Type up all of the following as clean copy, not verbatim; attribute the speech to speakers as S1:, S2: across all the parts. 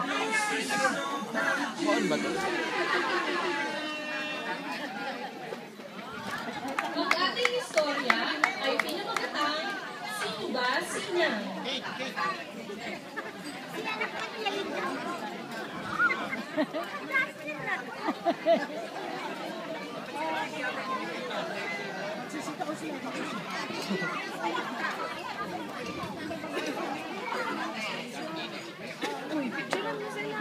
S1: Saan ba ito?
S2: Ang ating istorya ay pinamagatang Sino Ba Sinang?
S3: Uy, picturean mo sila.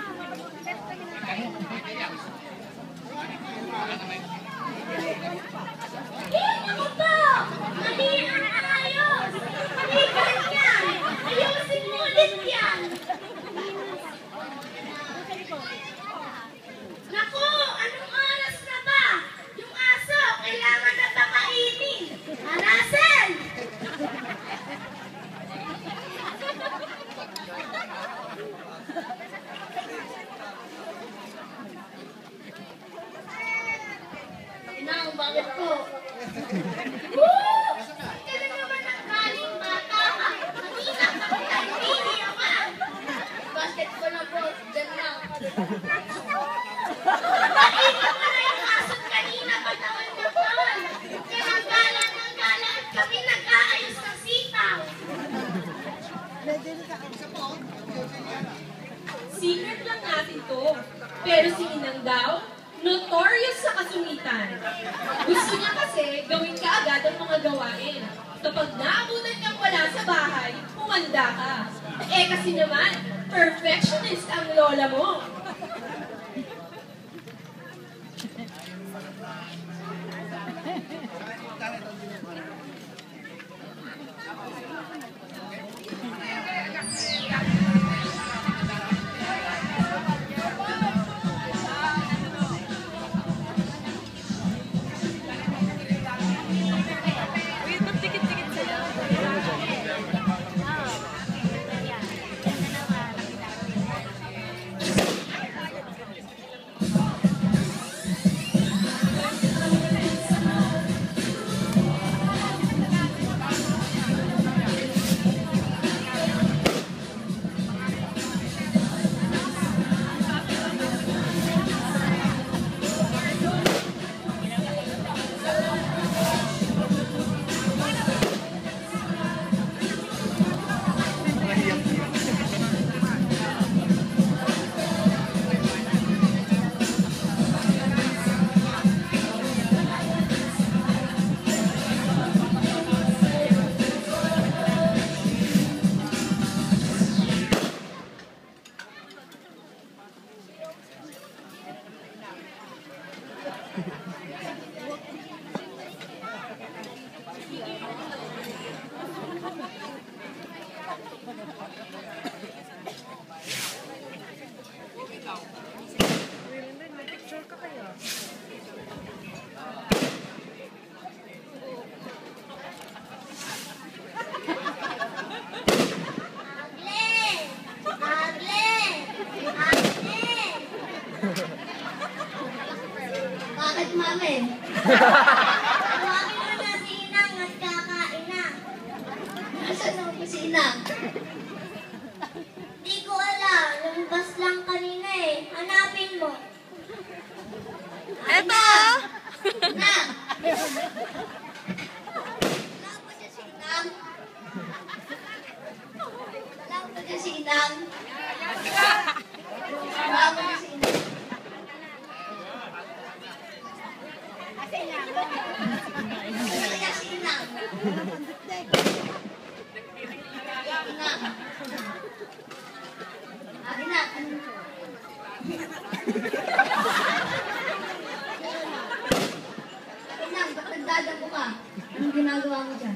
S4: Ako po! Mali ang ayos! Mali ganyan! Ayusin mo ulit yan! Naku! Anong oras na ba? Yung aso, kailangan na pakainin! Hanasan! Inang, bakit po? Woo! Kaya naman ang galing bata ka. Kanina ka hindi naman. Basket ko na po. Diyan lang. Bakit mo na yung aso kanina patawan na pawan? Kaya ng gala at kami nag-aayos ng sitaw.
S2: Secret lang natin to. Pero si Inang daw, notorious sa kasungitan. Gusto niya kasi gawin ka agad ang mga gawain. Kapag naabutan kang wala sa bahay, humanda ka. Eh kasi naman, perfectionist ang lola mo.
S3: Uy, ba't dikit-dikit sila? Uy, Linda, nag-picture ka kaya?
S4: Aglen! Aglen! Aglen! Bakit, mami? Tawagin mo na si Inang at kakain na. Nasaan ang kusina? Di ko alam. Lumabas lang kanina eh. Hanapin mo.
S3: Eto!
S4: Na! Wala pa siya si Inang. Wala pa siya si Inang. Wala pa siya si Inang. Wala siya si Inang. Inang. Inang. Inang, ba't nagdadabo ka? Anong ginagawa mo dyan?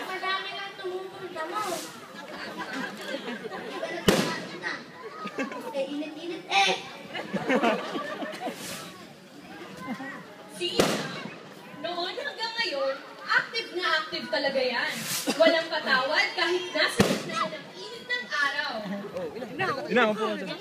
S4: Madami nang tumupunta mo. Eh, init-init eh.
S2: Si Inang, noon hanggang ngayon, active na active talaga yan. Walang patawad kahit nasa gitna ng init ng araw.
S1: Inang, po dyan.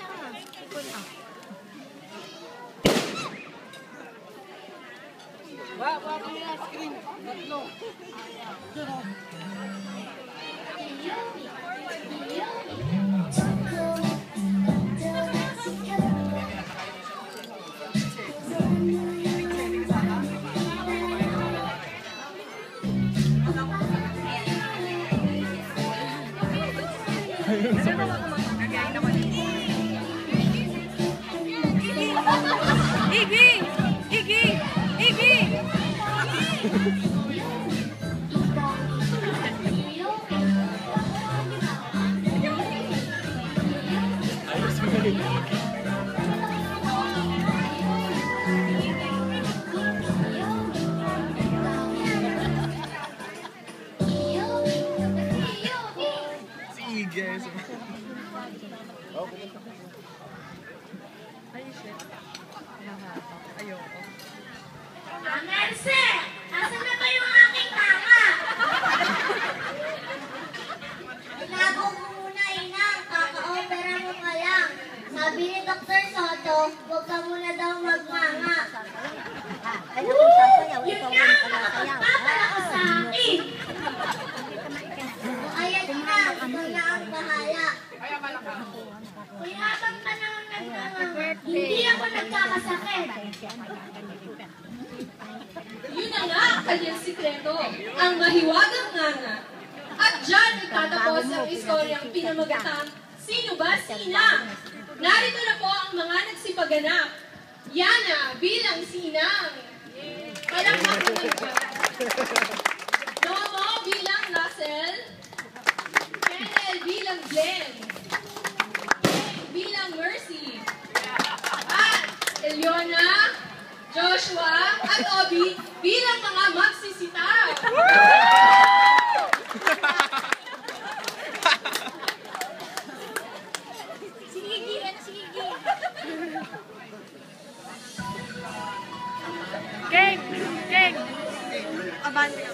S3: Iggy! Iggy! Iggy!
S1: Sige.
S3: Ay, shit. Ayoko.
S4: Merce! Asan na ba yung aking tama? Tinago mo muna, inang. Kaka-opera mo pa lang. Sabi ni Dr. Soto, huwag ka muna daw magmanga. Yun nga ang nakapagpapala ko sa akin. Ayan na, ikaw na ang bahala. Kung habang panahon nagmanga, hindi ako nagkakasakit.
S2: Yun na nga ang kanyang sikreto, ang mahiwagang nganga. At dyan nagtatapos ang istoryang pinamagatang Sino Ba Sinang? Narito na po ang mga nagsipaganap. Yana bilang Sinang. Palakpakan mo dyan. Nomo bilang Russell. Kennel bilang Glenn. Bilang Mercy. At Eliona, Joshua, at Obi bilang mga magsisitaw.
S3: King! King! Abante.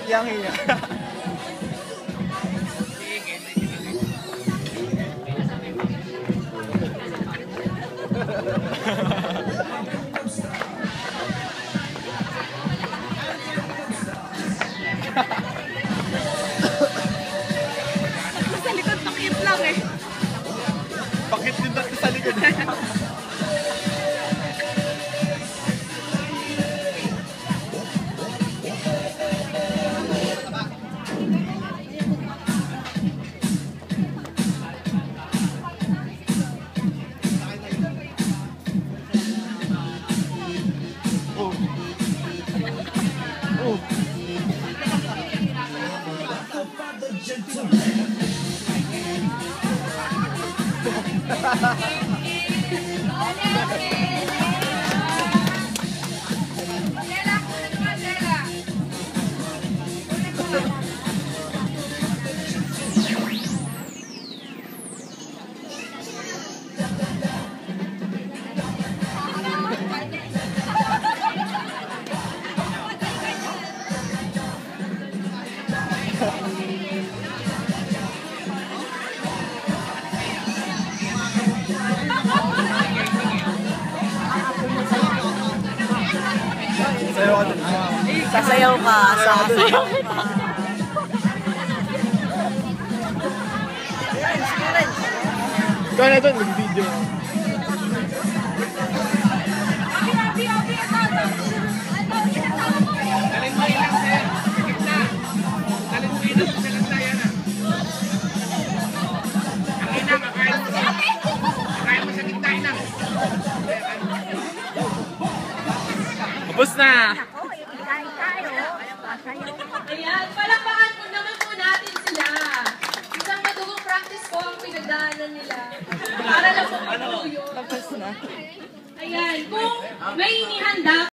S1: Yang iya.
S3: Sa likod, pakit lang eh.
S1: Bakit din dati sa likod?
S3: Sasayaw ka. Sasayaw ka.
S1: Kaya na doon, mag-video.
S5: Dalhin mo ilang sir, sa gitna. Dalhin mo ilang sa gitna yan ah. Ang inang, kakain mo sa gitna inang.
S1: Tapos na!
S2: Ayan, palakpakan mo naman po natin sila. Isang madugong practice po ang pinagdaanan nila. Para lang po matuloy yun. Ayan, kung may inihanda